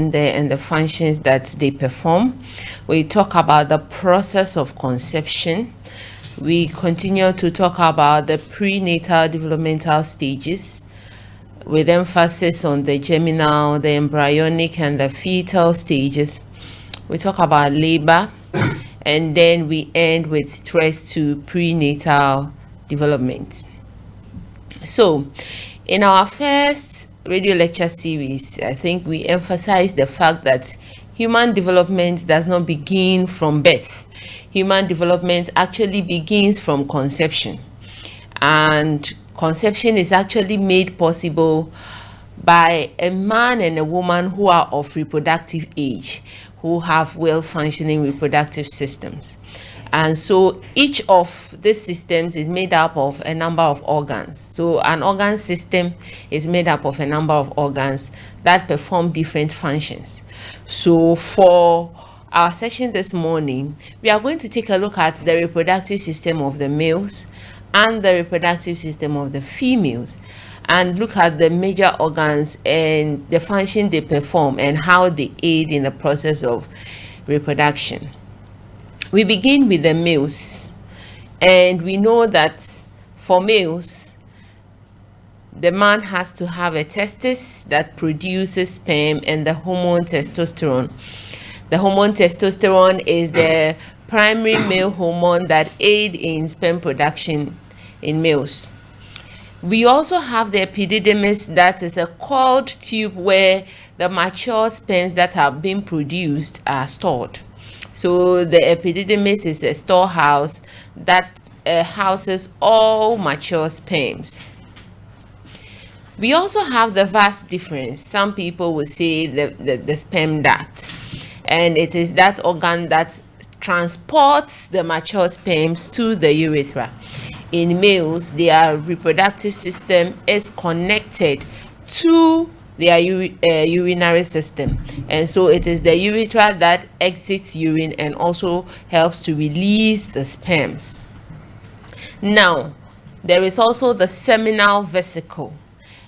mentioned there and the functions that they perform. We talk about the process of conception. We continue to talk about the prenatal developmental stages, with emphasis on the germinal, the embryonic, and the fetal stages. We talk about labor, and then we end with threats to prenatal development. So, in our first radio lecture series, I think we emphasized the fact that human development does not begin from birth. Human development actually begins from conception. And conception is actually made possible by a man and a woman who are of reproductive age, who have well-functioning reproductive systems. And so each of these systems is made up of a number of organs. So an organ system is made up of a number of organs that perform different functions. So for our session this morning, we are going to take a look at the reproductive system of the males and the reproductive system of the females, and look at the major organs and the function they perform and how they aid in the process of reproduction. We begin with the males, and we know that for males, the man has to have a testis that produces sperm and the hormone testosterone. The hormone testosterone is the primary male hormone that aids in sperm production in males. We also have the epididymis, that is a coiled tube where the mature sperms that have been produced are stored. So the epididymis is a storehouse that houses all mature sperms. We also have the vas deferens. Some people will say the sperm duct, and it is that organ that transports the mature sperms to the urethra. In males, their reproductive system is connected to their urinary system, and so it is the urethra that exits urine and also helps to release the sperms. Now, there is also the seminal vesicle,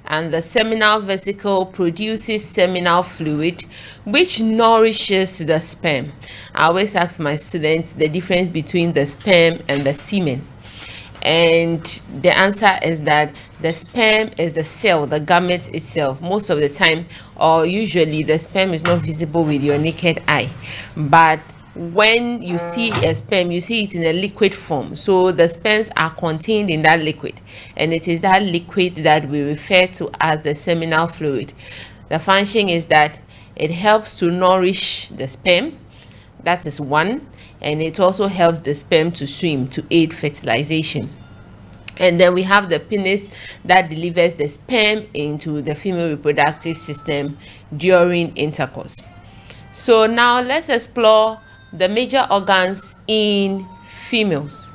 and the seminal vesicle produces seminal fluid which nourishes the sperm. I always ask my students the difference between the sperm and the semen, and the answer is that the sperm is the cell, the gamete itself. Most of the time, or usually, the sperm is not visible with your naked eye, but when you see a sperm, you see it in a liquid form. So the sperms are contained in that liquid, and it is that liquid that we refer to as the seminal fluid. The function is that it helps to nourish the sperm, that is one, and it also helps the sperm to swim to aid fertilization. And then we have the penis that delivers the sperm into the female reproductive system during intercourse. So now let's explore the major organs in females.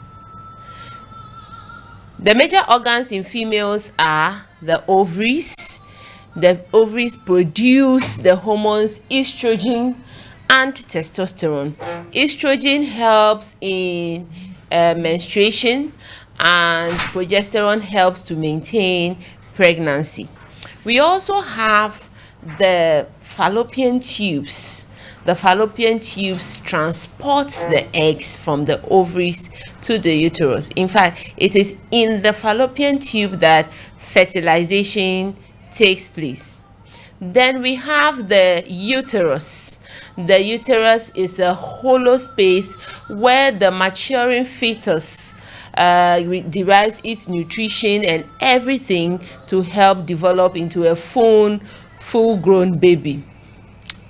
The major organs in females are the ovaries. The ovaries produce the hormones estrogen and testosterone. Estrogen helps in menstruation, and progesterone helps to maintain pregnancy. We also have the fallopian tubes. The fallopian tubes transports the eggs from the ovaries to the uterus. In fact, it is in the fallopian tube that fertilization takes place. Then we have the uterus. The uterus is a hollow space where the maturing fetus derives its nutrition and everything to help develop into a full-grown baby.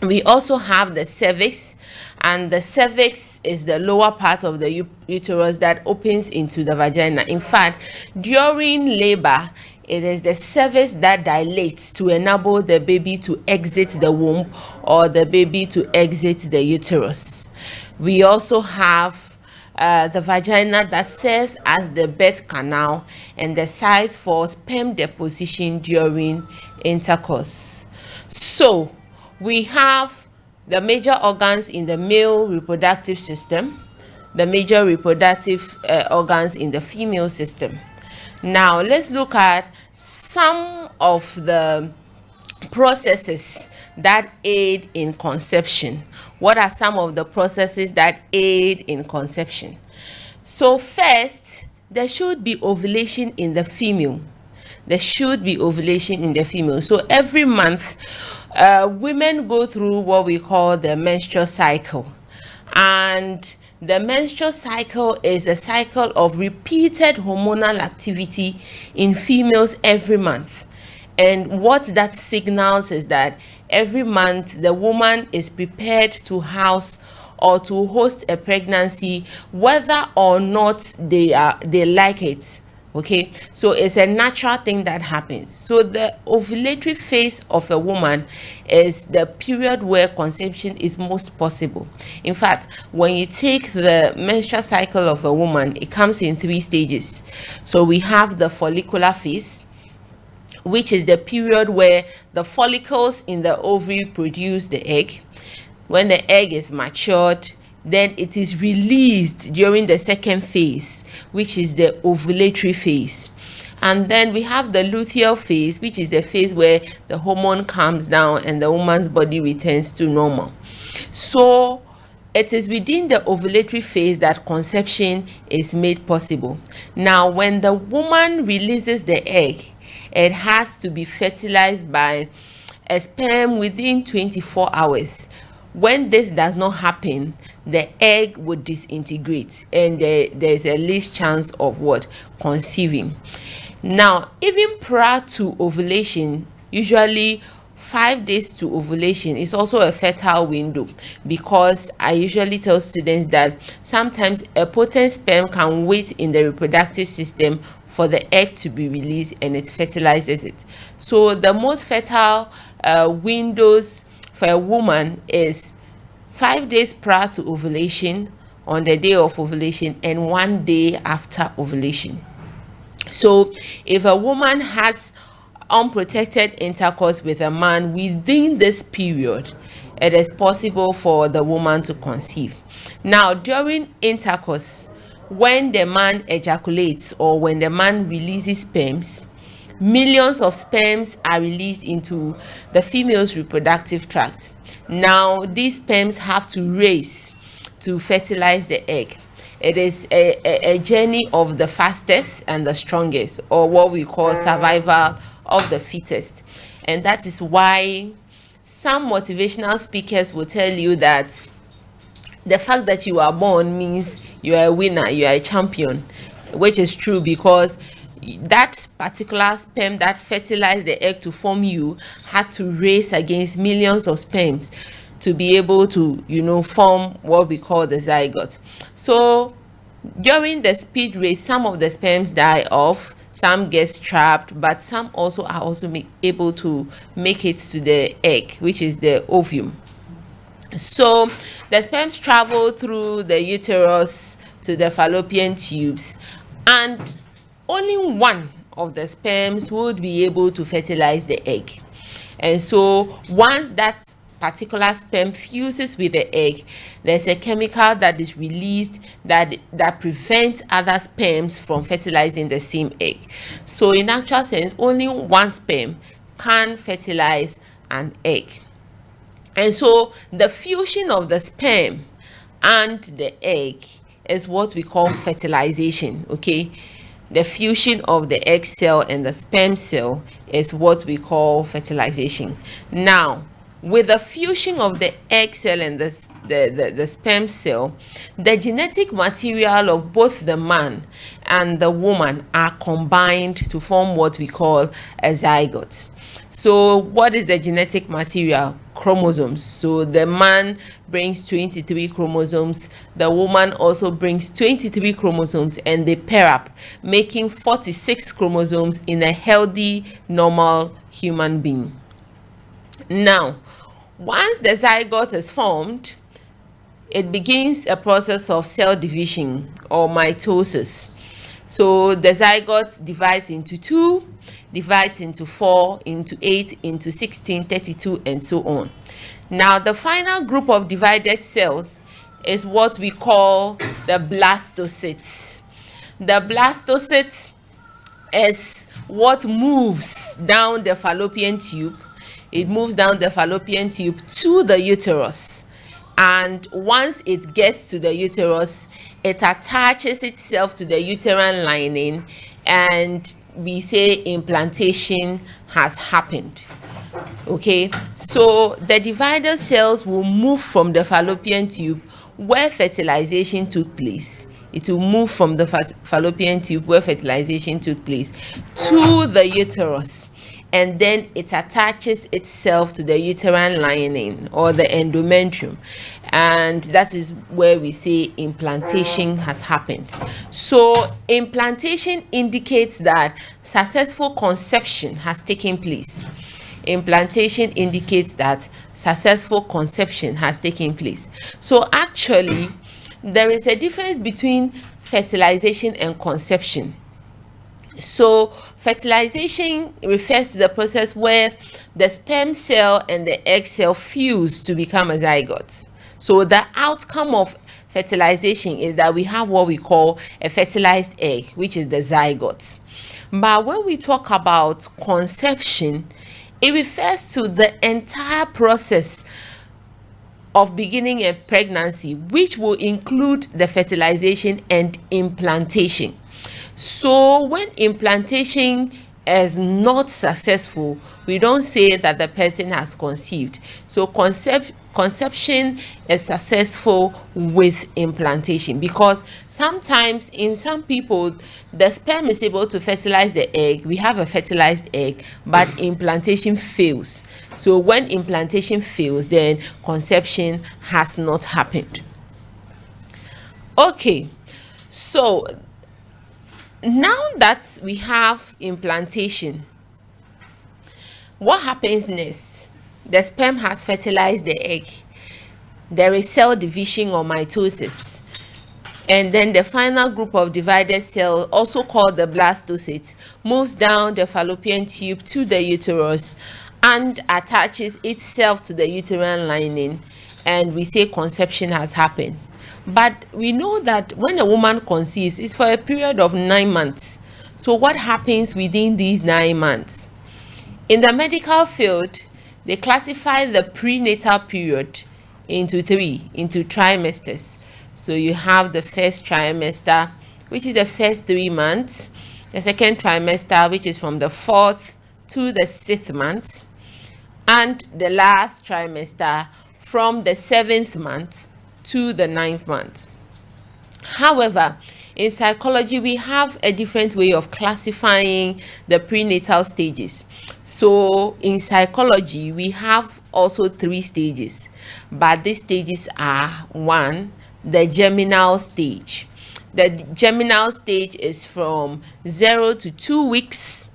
We also have the cervix, and the cervix is the lower part of the uterus that opens into the vagina. In fact, during labor, it is the cervix that dilates to enable the baby to exit the womb or the baby to exit the uterus. We also have the vagina that serves as the birth canal and the site for sperm deposition during intercourse. So we have the major organs in the male reproductive system, the major reproductive organs in the female system. Now let's look at some of the processes that aid in conception. What are some of the processes that aid in conception? So first, there should be ovulation in the female. There should be ovulation in the female. So every month, women go through what we call the menstrual cycle. And the menstrual cycle is a cycle of repeated hormonal activity in females every month. And what that signals is that every month the woman is prepared to house or to host a pregnancy, whether or not they like it. Okay, so it's a natural thing that happens. So the ovulatory phase of a woman is the period where conception is most possible. In fact, when you take the menstrual cycle of a woman, it comes in 3 stages. So we have the follicular phase, which is the period where the follicles in the ovary produce the egg. When the egg is matured, then it is released during the second phase, which is the ovulatory phase. And then we have the luteal phase, which is the phase where the hormone calms down and the woman's body returns to normal. So it is within the ovulatory phase that conception is made possible. Now, when the woman releases the egg, it has to be fertilized by a sperm within 24 hours. When this does not happen, the egg would disintegrate and there's a least chance of what? Conceiving. Now, even prior to ovulation, usually 5 days to ovulation is also a fertile window, because I usually tell students that sometimes a potent sperm can wait in the reproductive system for the egg to be released and it fertilizes it. So the most fertile windows for a woman is 5 days prior to ovulation, on the day of ovulation, and 1 day after ovulation. So if a woman has unprotected intercourse with a man within this period, it is possible for the woman to conceive. Now, during intercourse, when the man ejaculates or when the man releases sperms, millions of sperms are released into the female's reproductive tract. Now, these sperms have to race to fertilize the egg. It is a journey of the fastest and the strongest, or what we call survival of the fittest. And that is why some motivational speakers will tell you that the fact that you are born means you are a winner, you are a champion, which is true, because that particular sperm that fertilized the egg to form you had to race against millions of sperms to be able to, form what we call the zygote. So during the speed race, some of the sperms die off, some get trapped, but some also are able to make it to the egg, which is the ovum. So the sperms travel through the uterus to the fallopian tubes, and only one of the sperms would be able to fertilize the egg. And so once that particular sperm fuses with the egg, there's a chemical that is released that prevents other sperms from fertilizing the same egg. So in actual sense, only one sperm can fertilize an egg. And so the fusion of the sperm and the egg is what we call fertilization. Okay, the fusion of the egg cell and the sperm cell is what we call fertilization. Now, with the fusion of the egg cell and the sperm cell, the genetic material of both the man and the woman are combined to form what we call a zygote. So what is the genetic material? Chromosomes. So the man brings 23 chromosomes, the woman also brings 23 chromosomes, and they pair up, making 46 chromosomes in a healthy, normal human being. Now, once the zygote is formed, it begins a process of cell division or mitosis. So the zygote divides into 2, divides into 4, into 8, into 16, 32, and so on. Now, the final group of divided cells is what we call the blastocysts. The blastocyst is what moves down the fallopian tube, it moves down the fallopian tube to the uterus. And once it gets to the uterus, it attaches itself to the uterine lining, and we say implantation has happened. Okay, so the divider cells will move from the fallopian tube where fertilization took place. It will move from the fallopian tube where fertilization took place to the uterus, and then it attaches itself to the uterine lining or the endometrium, and that is where we say implantation has happened. So implantation indicates that successful conception has taken place. Implantation indicates that successful conception has taken place. So actually, there is a difference between fertilization and conception. So fertilization refers to the process where the sperm cell and the egg cell fuse to become a zygote. So the outcome of fertilization is that we have what we call a fertilized egg, which is the zygote. But when we talk about conception, it refers to the entire process of beginning a pregnancy, which will include the fertilization and implantation. So when implantation is not successful, we don't say that the person has conceived. So conception is successful with implantation, because sometimes in some people the sperm is able to fertilize the egg. We have a fertilized egg, but implantation fails. So when implantation fails, then conception has not happened. Okay, so now that we have implantation, what happens next? The sperm has fertilized the egg. There is cell division or mitosis. And then the final group of divided cells, also called the blastocyst, moves down the fallopian tube to the uterus and attaches itself to the uterine lining. And we say conception has happened. But we know that when a woman conceives, it's for a period of 9 months. So what happens within these 9 months? In the medical field, they classify the prenatal period into trimesters. So you have the first trimester, which is the first 3 months, the second trimester, which is from the 4th to the 6th month, and the last trimester from the 7th month to the 9th month. However, in psychology, we have a different way of classifying the prenatal stages. So in psychology, we have also 3 stages, but these stages are: 1, the germinal stage. The germinal stage is from 0 to 2 weeks,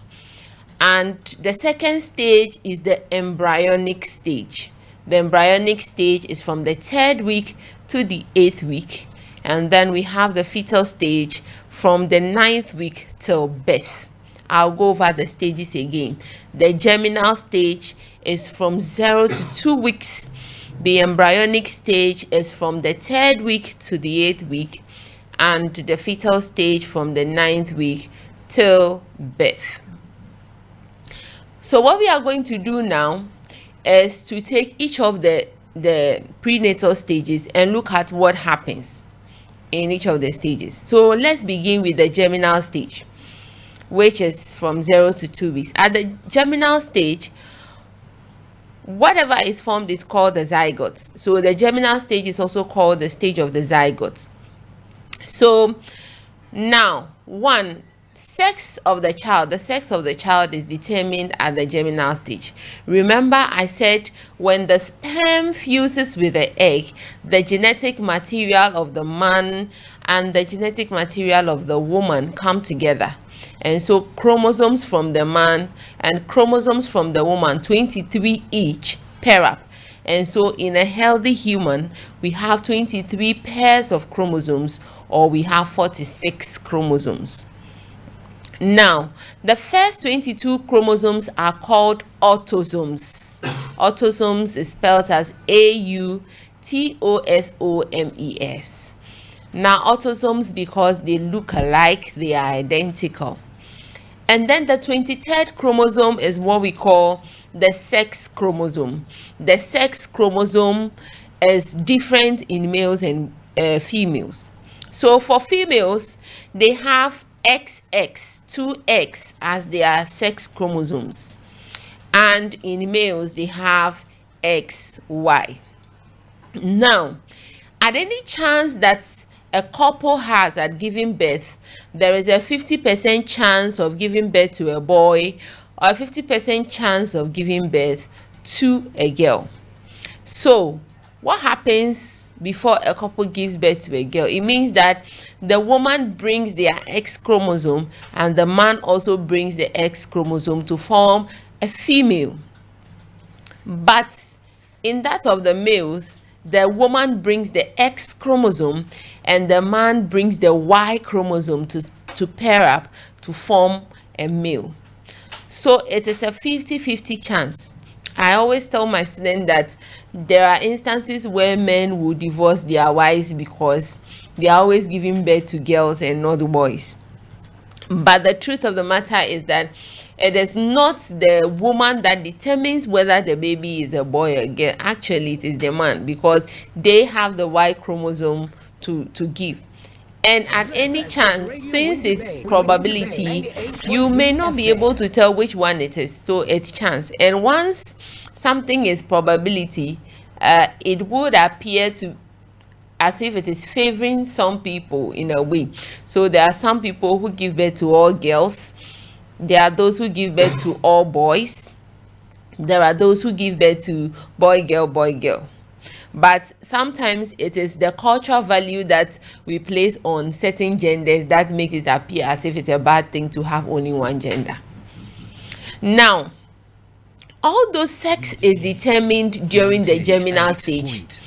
and the second stage is the embryonic stage. The embryonic stage is from the 3rd week to the 8th week, and then we have the fetal stage from the 9th week till birth. I'll go over the stages again. The germinal stage is from 0 to 2 weeks. The embryonic stage is from the 3rd week to the 8th week, and the fetal stage from the 9th week till birth. So what we are going to do now is to take each of the prenatal stages and look at what happens in each of the stages. So let's begin with the germinal stage, which is from 0 to 2 weeks. At the germinal stage, whatever is formed is called the zygote. So the germinal stage is also called the stage of the zygote. So now, 1, sex of the child. The sex of the child is determined at the germinal stage. Remember, I said when the sperm fuses with the egg, the genetic material of the man and the genetic material of the woman come together. And so chromosomes from the man and chromosomes from the woman, 23 each, pair up. And so in a healthy human, we have 23 pairs of chromosomes, or we have 46 chromosomes. Now, the first 22 chromosomes are called autosomes. Autosomes is spelled as A-U-T-O-S-O-M-E-S. Now, autosomes, because they look alike, they are identical. And then the 23rd chromosome is what we call the sex chromosome. The sex chromosome is different in males and females. So for females, they have XX, 2X as their sex chromosomes, and in males they have XY. Now, at any chance that a couple has at giving birth, there is a 50% chance of giving birth to a boy or a 50% chance of giving birth to a girl. So what happens before a couple gives birth to a girl? It means that the woman brings their X chromosome and the man also brings the X chromosome to form a female. But in that of the males, the woman brings the X chromosome and the man brings the Y chromosome to pair up to form a male. So it is a 50-50 chance. I always tell my students that there are instances where men will divorce their wives because they are always giving birth to girls and not boys. But the truth of the matter is that it is not the woman that determines whether the baby is a boy or a girl. Actually, it is the man, because they have the Y chromosome to give. And at any chance, since it's probability, you may not be able to tell which one it is. So it's chance. And once something is probability, it would appear to as if it is favoring some people in a way. So there are some people who give birth to all girls. There are those who give birth to all boys. There are those who give birth to boy, girl, boy, girl. But sometimes it is the cultural value that we place on certain genders that makes it appear as if it's a bad thing to have only one gender. Now, although sex is determined during the germinal stage,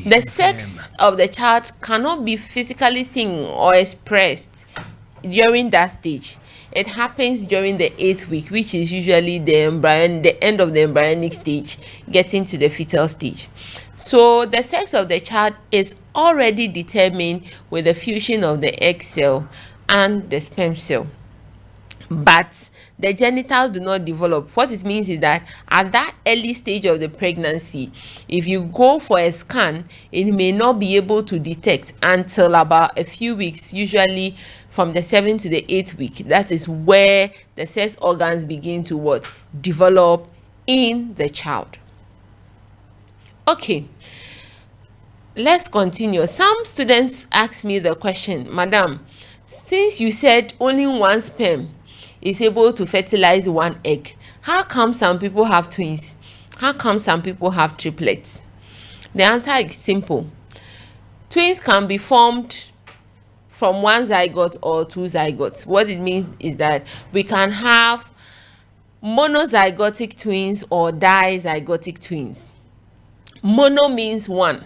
the sex of the child cannot be physically seen or expressed during that stage. It happens during the 8th week, which is usually the end of the embryonic stage, getting to the fetal stage. So the sex of the child is already determined with the fusion of the egg cell and the sperm cell. But the genitals do not develop. What it means is that at that early stage of the pregnancy, if you go for a scan, it may not be able to detect until about a few weeks, usually from the 7th to the 8th week. That is where the sex organs begin to develop in the child. Okay, let's continue. Some students ask me the question, Madam, since you said only one sperm is able to fertilize one egg, how come some people have twins? How come some people have triplets? The answer is simple. Twins can be formed from one zygote or two zygotes. What it means is that we can have monozygotic twins or dizygotic twins. Mono means one.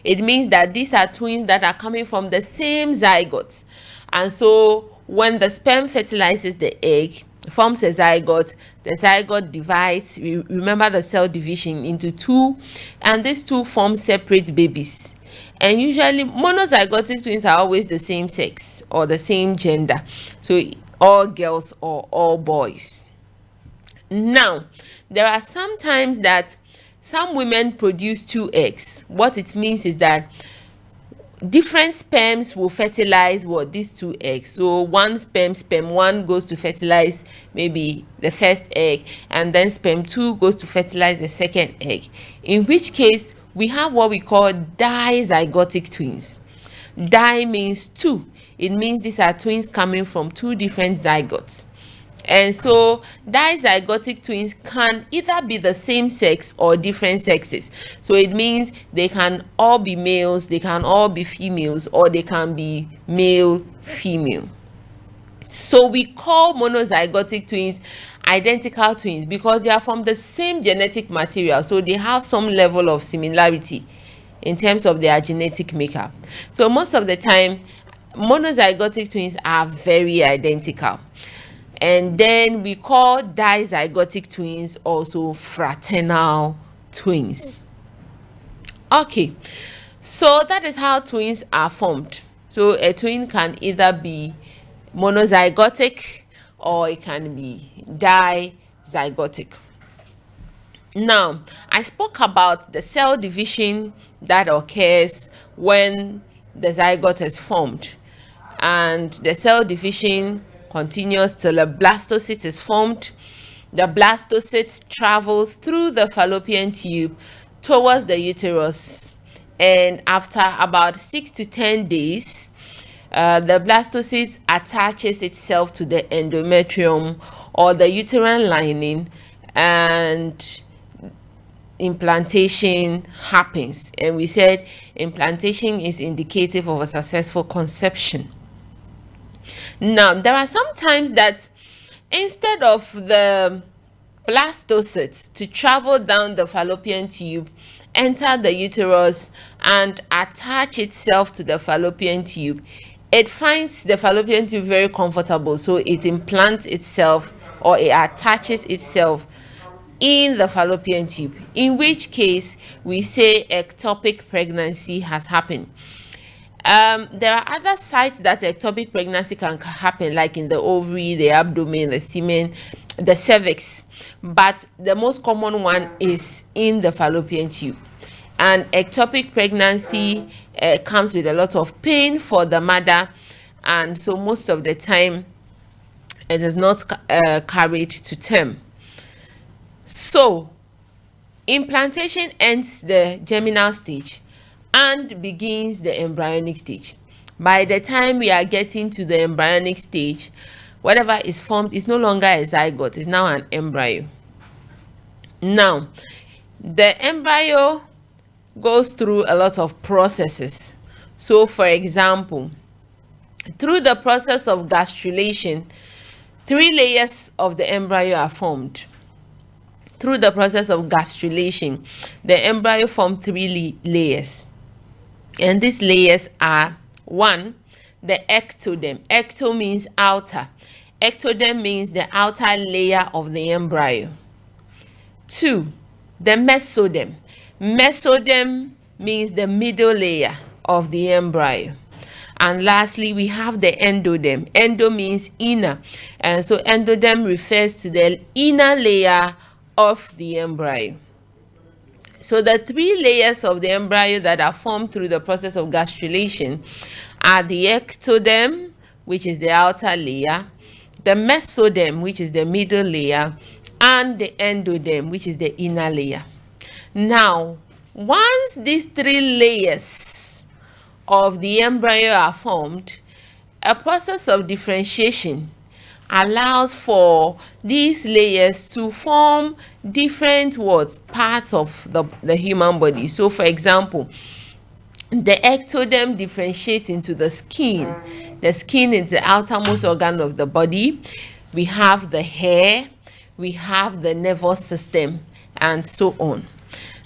It means that these are twins that are coming from the same zygote. And so when the sperm fertilizes the egg, forms a zygote, the zygote divides, remember the cell division, into two, and these two form separate babies. And usually monozygotic twins are always the same sex or the same gender, so all girls or all boys. Now, there are some times that some women produce two eggs. What it means is that different sperms will fertilize these two eggs. So one sperm one goes to fertilize maybe the first egg, and then sperm two goes to fertilize the second egg, in which case we have what we call dizygotic twins. Di means two. It means these are twins coming from two different zygotes. And so dizygotic twins can either be the same sex or different sexes. So it means they can all be males, they can all be females, or they can be male, female. So we call monozygotic twins identical twins because they are from the same genetic material. So they have some level of similarity in terms of their genetic makeup. So most of the time, monozygotic twins are very identical. And then we call dizygotic twins also fraternal twins. Okay, so that is how twins are formed. So a twin can either be monozygotic or it can be dizygotic. Now, I spoke about the cell division that occurs when the zygote is formed, and the cell division continues till a blastocyst is formed. The blastocyst travels through the fallopian tube towards the uterus, and after about 6 to 10 days, the blastocyst attaches itself to the endometrium or the uterine lining, and implantation happens. And we said implantation is indicative of a successful conception. Now, there are some times that instead of the blastocyst to travel down the fallopian tube, enter the uterus, and attach itself to the fallopian tube, it finds the fallopian tube very comfortable, so it implants itself, or it attaches itself in the fallopian tube, in which case we say ectopic pregnancy has happened. There are other sites that ectopic pregnancy can happen, like in the ovary, the abdomen, the semen, the cervix, but the most common one is in the fallopian tube. And ectopic pregnancy comes with a lot of pain for the mother, and so most of the time it is not carried to term. So implantation ends the germinal stage and begins the embryonic stage. By the time we are getting to the embryonic stage, whatever is formed is no longer a zygote, it's now an embryo. Now, the embryo goes through a lot of processes. So, for example, through the process of gastrulation, 3 layers of the embryo are formed. Through the process of gastrulation, the embryo forms 3 layers. And these layers are: 1, the ectoderm. Ecto means outer. Ectoderm means the outer layer of the embryo. 2, the mesoderm. Mesoderm means the middle layer of the embryo. And lastly, we have the endoderm. Endo means inner, and so endoderm refers to the inner layer of the embryo. So the 3 layers of the embryo that are formed through the process of gastrulation are the ectoderm, which is the outer layer, the mesoderm, which is the middle layer, and the endoderm, which is the inner layer. Now, once these 3 layers of the embryo are formed, a process of differentiation allows for these layers to form different parts of the human body. So, for example, the ectoderm differentiates into the skin. The skin is the outermost organ of the body. We have the hair, we have the nervous system, and so on.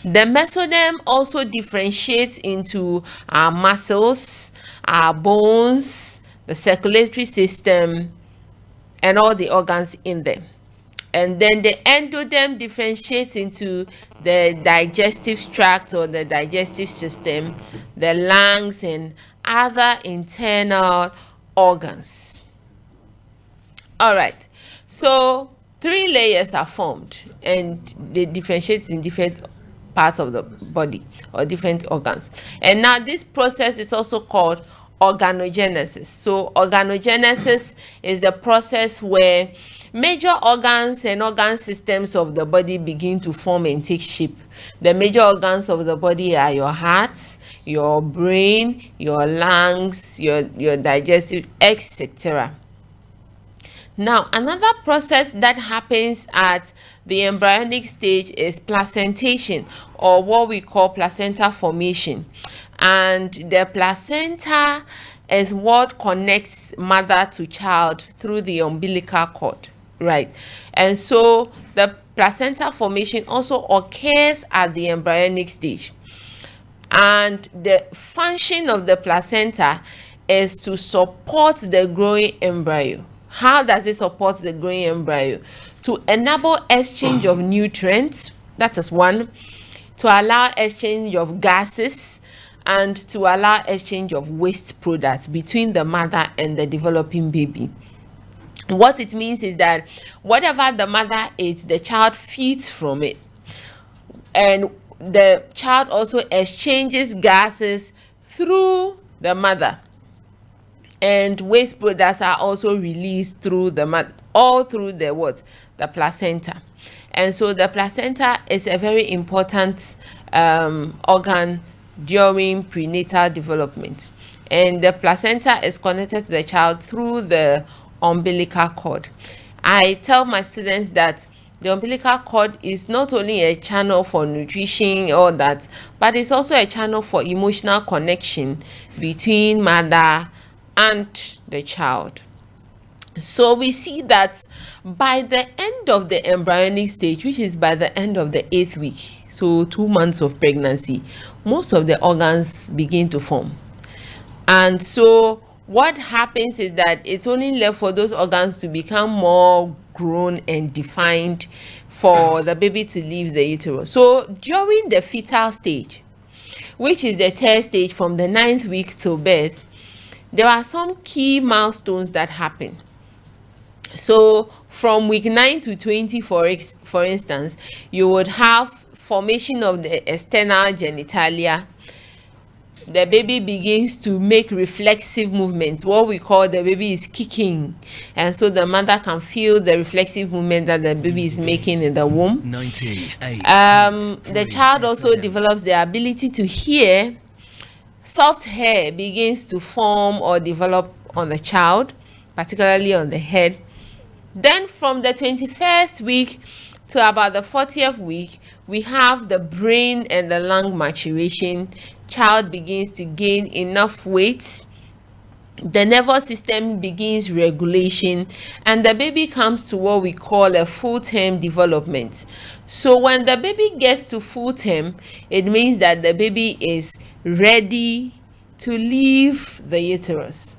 The mesoderm also differentiates into our muscles, our bones, the circulatory system, and all the organs in them. And then the endoderm differentiates into the digestive tract or the digestive system, the lungs, and other internal organs. All right, so 3 layers are formed and they differentiate in different parts of the body or different organs. And now this process is also called organogenesis. So organogenesis is the process where major organs and organ systems of the body begin to form and take shape. The major organs of the body are your heart, your brain, your lungs, your digestive, etc. Now, another process that happens at the embryonic stage is placentation, or what we call placenta formation. And the placenta is what connects mother to child through the umbilical cord, right? And so the placenta formation also occurs at the embryonic stage. And the function of the placenta is to support the growing embryo. How does it support the growing embryo? To enable exchange of nutrients, that is one, to allow exchange of gases, and to allow exchange of waste products between the mother and the developing baby. What it means is that whatever the mother eats, the child feeds from it. and the child also exchanges gases through the mother, and waste products are also released through the mother, all through the what, the placenta. And so the placenta is a very important organ during prenatal development, and the placenta is connected to the child through the umbilical cord. I tell my students that the umbilical cord is not only a channel for nutrition or that, but it's also a channel for emotional connection between mother and the child. So we see that by the end of the embryonic stage, which is by the end of the 8th week, so 2 months of pregnancy, most of the organs begin to form. And so what happens is that it's only left for those organs to become more grown and defined for the baby to leave the uterus. So during the fetal stage, which is the 3rd stage from the 9th week till birth, there are some key milestones that happen. So from week 9 to 20, for instance, you would have formation of the external genitalia. The baby begins to make reflexive movements. What we call the baby is kicking, and so the mother can feel the reflexive movement that the baby is making in the womb. The child also develops the ability to hear. Soft hair begins to form or develop on the child, particularly on the head. Then from the 21st week to about the 40th week, we have the brain and the lung maturation. Child begins to gain enough weight. The nervous system begins regulation, and the baby comes to what we call a full-term development. So when the baby gets to full term, it means that the baby is ready to leave the uterus.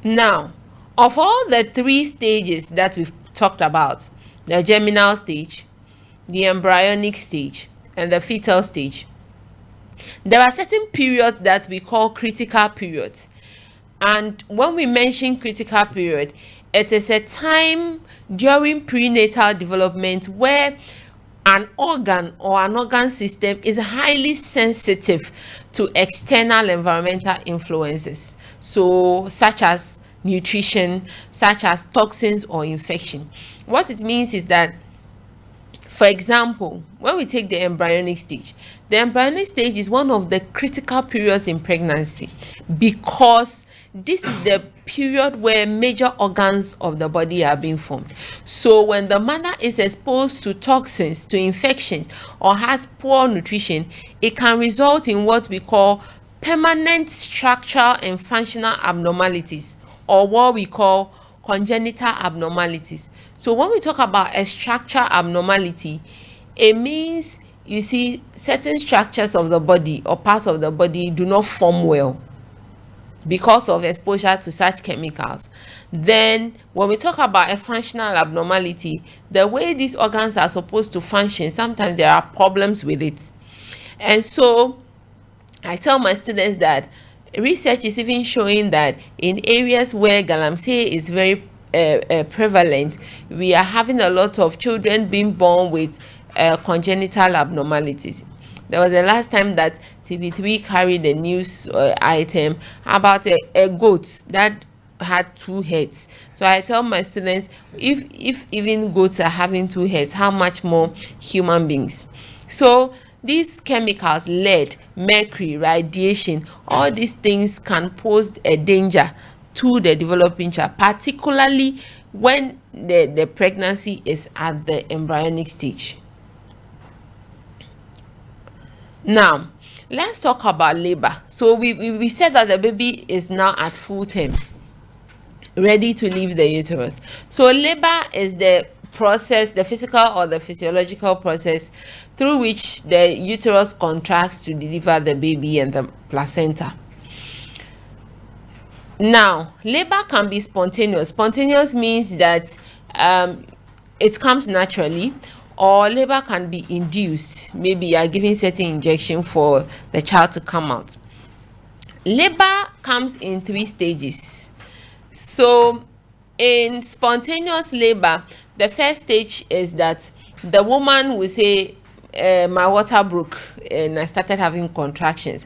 Now, of all the 3 stages that we've talked about, the germinal stage, the embryonic stage, and the fetal stage, there are certain periods that we call critical periods. And when we mention critical period, it is a time during prenatal development where an organ or an organ system is highly sensitive to external environmental influences, so such as nutrition, such as toxins or infection. What it means is that, for example, when we take the embryonic stage is one of the critical periods in pregnancy, because this is the period where major organs of the body are being formed. So when the mother is exposed to toxins, to infections, or has poor nutrition, it can result in what we call permanent structural and functional abnormalities, or what we call congenital abnormalities. So when we talk about a structural abnormality, it means, you see, certain structures of the body or parts of the body do not form well because of exposure to such chemicals. Then when we talk about a functional abnormality, the way these organs are supposed to function, sometimes there are problems with it. And so I tell my students that research is even showing that in areas where galamsey is very prevalent, we are having a lot of children being born with congenital abnormalities. There was the last time that TV3 carried a news item about a goat that had 2 heads. So I tell my students, if even goats are having 2 heads, how much more human beings? So these chemicals, lead, mercury, radiation, all these things can pose a danger to the developing child, particularly when the pregnancy is at the embryonic stage. Now, let's talk about labor. So we said that the baby is now at full term, ready to leave the uterus. So labor is the process, the physical or the physiological process through which the uterus contracts to deliver the baby and the placenta. Now, labor can be spontaneous. Spontaneous means that it comes naturally, or labor can be induced. Maybe you are giving certain injection for the child to come out. Labor comes in 3 stages. So in spontaneous labor, the first stage is that the woman will say, my water broke and I started having contractions.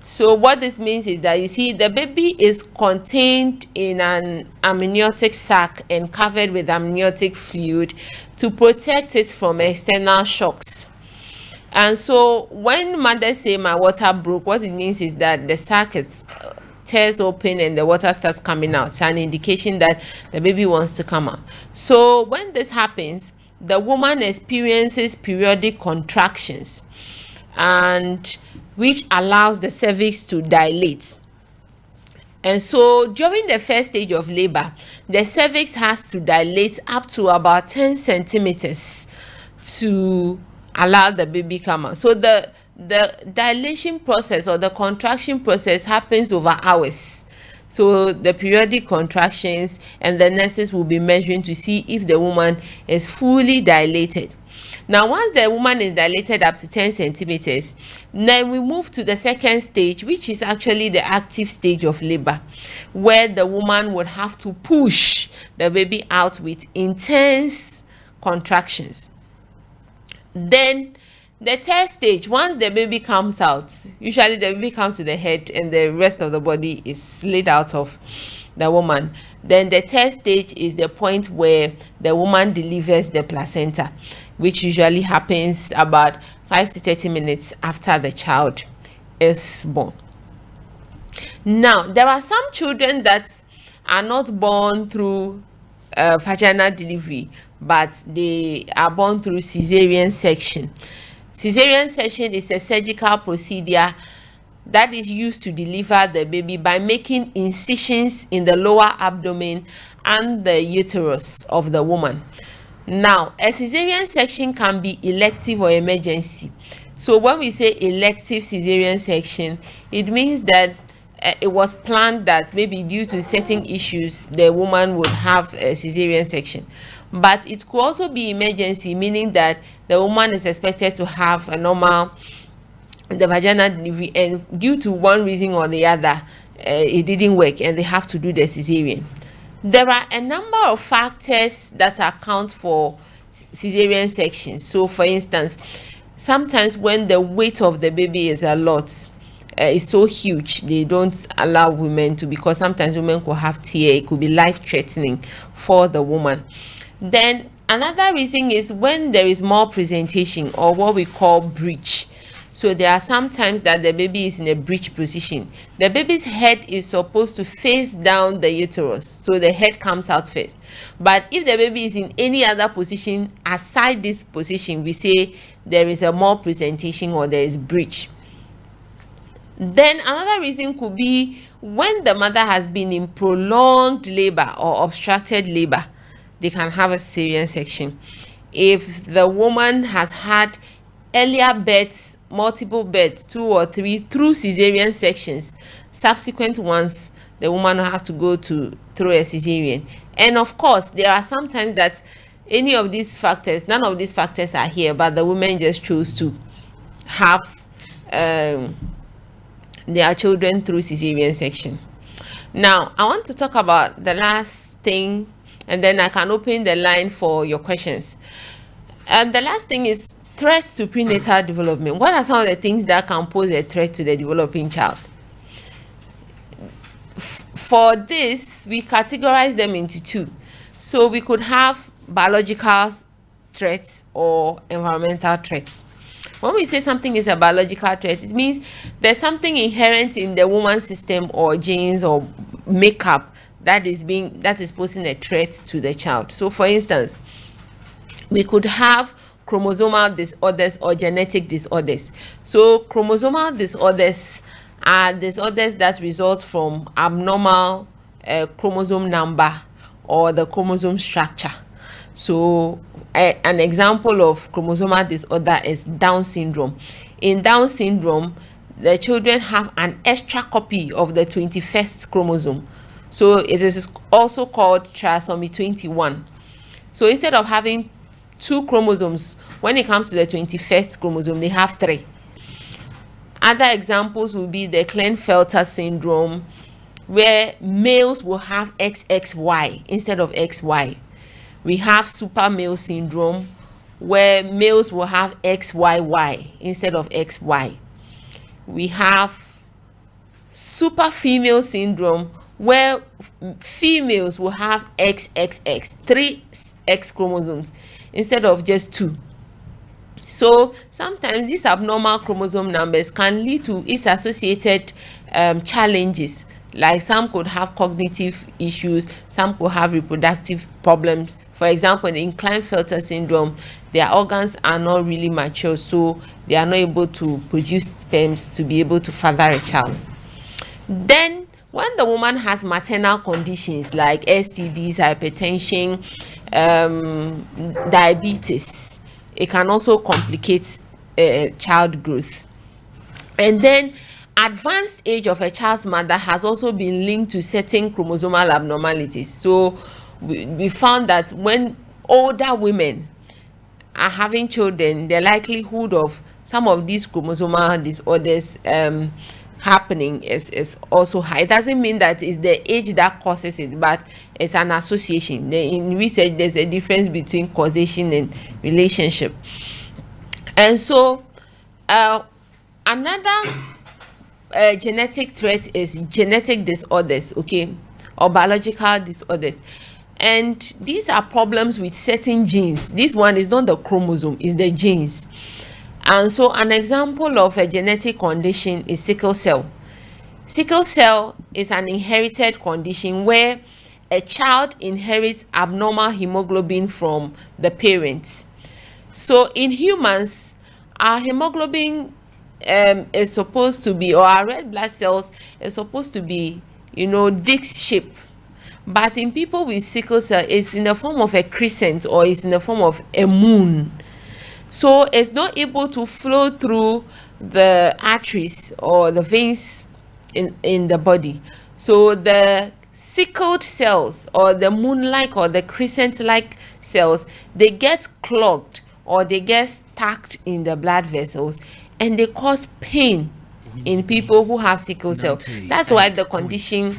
So what this means is that, you see, the baby is contained in an amniotic sac and covered with amniotic fluid to protect it from external shocks. And so when mothers say my water broke, what it means is that the sac is tears open and the water starts coming out. It's an indication that the baby wants to come out. So when this happens, the woman experiences periodic contractions, and which allows the cervix to dilate. And so during the first stage of labor, the cervix has to dilate up to about 10 centimeters to allow the baby come out. So the dilation process or the contraction process happens over hours. So the periodic contractions, and the nurses will be measuring to see if the woman is fully dilated. Now, once the woman is dilated up to 10 centimeters, then we move to the second stage, which is actually the active stage of labor, where the woman would have to push the baby out with intense contractions. Then the third stage, once the baby comes out, usually the baby comes to the head and the rest of the body is slid out of the woman. Then the third stage is the point where the woman delivers the placenta, which usually happens about 5 to 30 minutes after the child is born. Now, there are some children that are not born through vaginal delivery, but they are born through cesarean section. Cesarean section is a surgical procedure that is used to deliver the baby by making incisions in the lower abdomen and the uterus of the woman. Now, a cesarean section can be elective or emergency. So when we say elective cesarean section, it means that it was planned that maybe due to certain issues the woman would have a cesarean section. But it could also be emergency, meaning that the woman is expected to have a normal vaginal delivery, and due to one reason or the other it didn't work and they have to do the cesarean. There are a number of factors that account for cesarean sections. So for instance, sometimes when the weight of the baby is a lot, it's so huge, they don't allow women to, because sometimes women could have tear, it could be life-threatening for the woman. Then another reason is when there is more presentation, or what we call breech. So there are some times that the baby is in a breech position. The baby's head is supposed to face down the uterus, so the head comes out first. But if the baby is in any other position aside this position, we say there is a more presentation or there is breech. Then another reason could be when the mother has been in prolonged labor or obstructed labor, they can have a cesarean section. If the woman has had earlier births, multiple births, 2 or 3 through cesarean sections, subsequent ones the woman will have to go through a cesarean. And of course, there are sometimes that any of these factors, none of these factors are here, but the women just choose to have their children through cesarean section. Now, I want to talk about the last thing, and then I can open the line for your questions. And the last thing is threats to prenatal development. What are some of the things that can pose a threat to the developing child? For this, we categorize them into 2. So we could have biological threats or environmental threats. When we say something is a biological threat, it means there's something inherent in the woman's system or genes or makeup that is posing a threat to the child. So for instance, we could have chromosomal disorders or genetic disorders. So chromosomal disorders are disorders that result from abnormal chromosome number or the chromosome structure. So an example of chromosomal disorder is Down syndrome. In Down syndrome, the children have an extra copy of the 21st chromosome. So it is also called trisomy 21. So instead of having 2 chromosomes, when it comes to the 21st chromosome, they have 3. Other examples will be the Klinefelter syndrome, where males will have XXY instead of XY. We have super male syndrome, where males will have XYY instead of XY. We have super female syndrome, where females will have XXX, 3 X chromosomes instead of just 2. So sometimes these abnormal chromosome numbers can lead to its associated challenges, like some could have cognitive issues, some could have reproductive problems. For example, in Klinefelter syndrome, their organs are not really mature, so they are not able to produce sperms to be able to father a child. Then when the woman has maternal conditions like STDs, hypertension, diabetes, it can also complicate child growth. And then advanced age of a child's mother has also been linked to certain chromosomal abnormalities. So we found that when older women are having children, the likelihood of some of these chromosomal disorders happening is also high. It doesn't mean that it's the age that causes it, but it's an association. In research, there's a difference between causation and relationship. And so another genetic threat is genetic disorders, okay, or biological disorders. And these are problems with certain genes. This one is not the chromosome, it's the genes. And so an example of a genetic condition is sickle cell. Sickle cell is an inherited condition where a child inherits abnormal hemoglobin from the parents. So in humans, our hemoglobin is supposed to be, or our red blood cells is supposed to be, disc shape. But in people with sickle cell, it's in the form of a crescent, or it's in the form of a moon. So it's not able to flow through the arteries or the veins in the body. So the sickled cells, or the moon-like or the crescent-like cells, they get clogged or they get stuck in the blood vessels, and they cause pain in people who have sickle cell. That's why the condition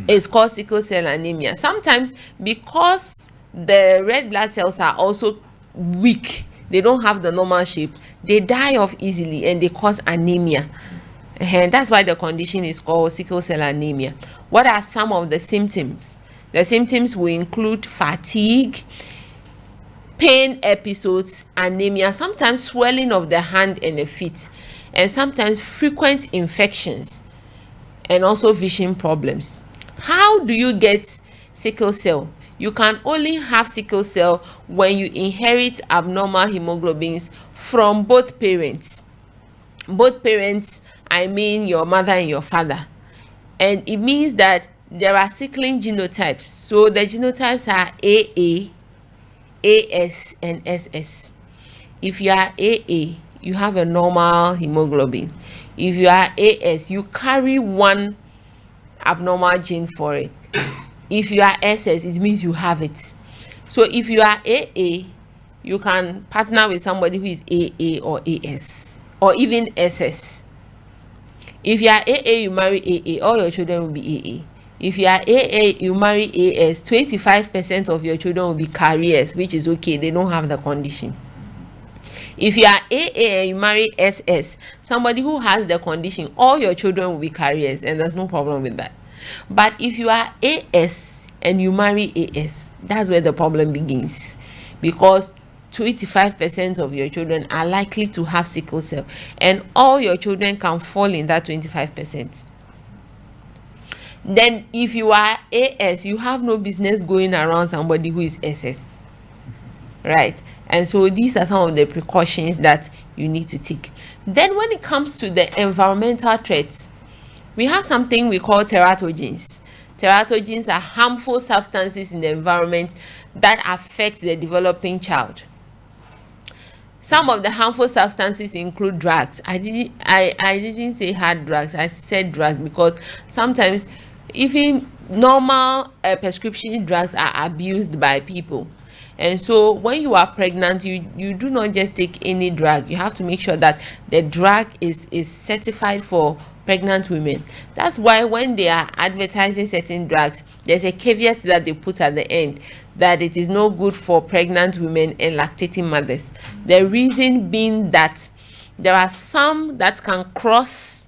is called sickle cell anemia. Sometimes because the red blood cells are also weak, they don't have the normal shape, they die off easily and they cause anemia. And that's why the condition is called sickle cell anemia. What are some of the symptoms? The symptoms will include fatigue, pain episodes, anemia, sometimes swelling of the hand and the feet, and sometimes frequent infections, and also vision problems. How do you get sickle cell? You can only have sickle cell when you inherit abnormal hemoglobins from both parents. Both parents, I mean your mother and your father. And it means that there are sickling genotypes. So the genotypes are AA, AS, and SS. If you are AA, you have a normal hemoglobin. If you are AS, you carry one abnormal gene for it. If you are SS, it means you have it. So if you are AA, you can partner with somebody who is AA or AS, or even SS. If you are AA, you marry AA, all your children will be AA. If you are AA, you marry AS, 25% of your children will be carriers, which is okay, they don't have the condition. If you are AA and you marry SS, somebody who has the condition, all your children will be carriers, and there's no problem with that. But if you are AS and you marry AS, that's where the problem begins, because 25% of your children are likely to have sickle cell, and all your children can fall in that 25%. Then if you are AS, you have no business going around somebody who is SS, right? And so these are some of the precautions that you need to take. Then when it comes to the environmental threats, we have something we call teratogens. Teratogens are harmful substances in the environment that affect the developing child. Some of the harmful substances include drugs. I didn't say hard drugs, I said drugs, because sometimes even normal prescription drugs are abused by people. And so when you are pregnant, you do not just take any drug. You have to make sure that the drug is certified for pregnant women. That's why when they are advertising certain drugs, there's a caveat that they put at the end, that it is no good for pregnant women and lactating mothers. The reason being that there are some that can cross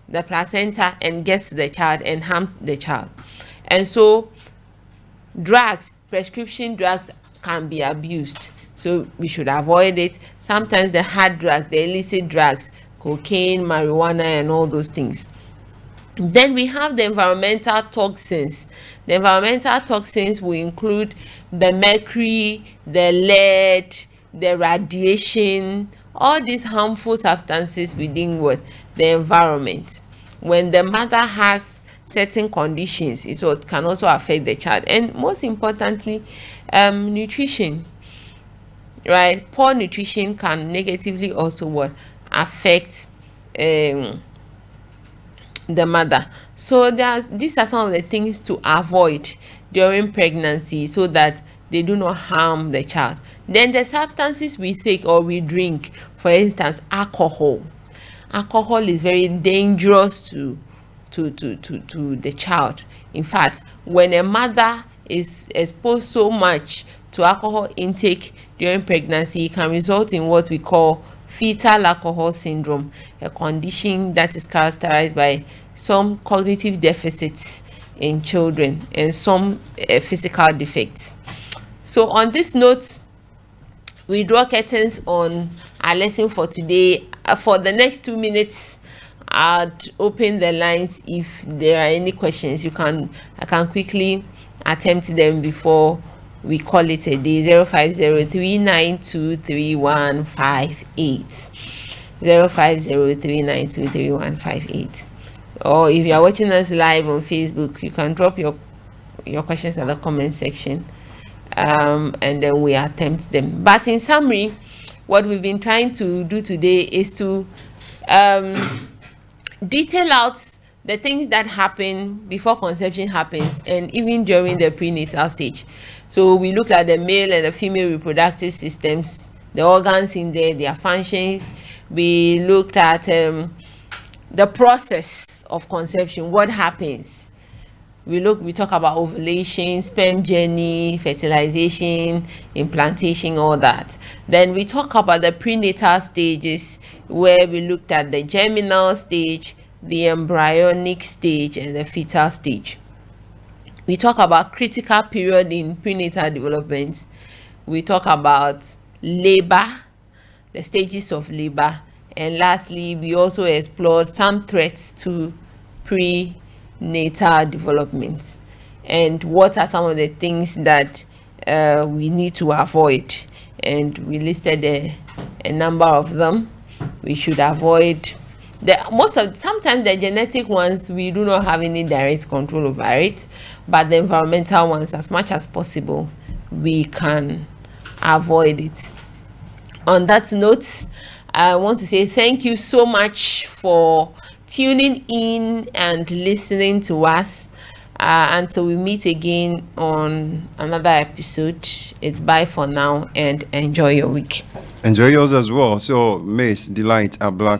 the placenta and get to the child and harm the child. And so drugs, prescription drugs, can be abused, so we should avoid it. Sometimes the hard drugs, the illicit drugs, cocaine, marijuana, and all those things. Then we have the environmental toxins. The environmental toxins will include the mercury, the lead, the radiation, all these harmful substances within what the environment. When the mother has certain conditions, it can also affect the child. And most importantly, nutrition, right? Poor nutrition can negatively also affect the mother. So these are some of the things to avoid during pregnancy so that they do not harm the child. Then the substances we take or we drink, for instance, alcohol is very dangerous to the child. In fact, when a mother is exposed so much to alcohol intake during pregnancy, it can result in what we call fetal alcohol syndrome, a condition that is characterized by some cognitive deficits in children and some physical defects. So on this note, we draw curtains on our lesson for today. For the next 2 minutes, I'll open the lines. If there are any questions, I can quickly attempt them before we call it a day. 05039233158, 05039233158. Or if you are watching us live on Facebook, you can drop your questions at the comment section, and then we attempt them. But in summary, what we've been trying to do today is to detail out the things that happen before conception happens and even during the prenatal stage. So we looked at the male and the female reproductive systems, the organs in there, their functions. We looked at the process of conception, what happens. We talk about ovulation, sperm journey, fertilization, implantation, all that. Then we talk about the prenatal stages, where we looked at the germinal stage, the embryonic stage, and the fetal stage. We talk about critical period in prenatal development. We talk about labor, the stages of labor, and lastly, we also explored some threats to prenatal development and what are some of the things that we need to avoid. And we listed a number of them. We should avoid sometimes the genetic ones, we do not have any direct control over it, but the environmental ones, as much as possible, we can avoid it. On that note, I want to say thank you so much for tuning in and listening to us. Until we meet again on another episode, it's bye for now and enjoy your week. Enjoy yours as well. So, Miss Delight ABLA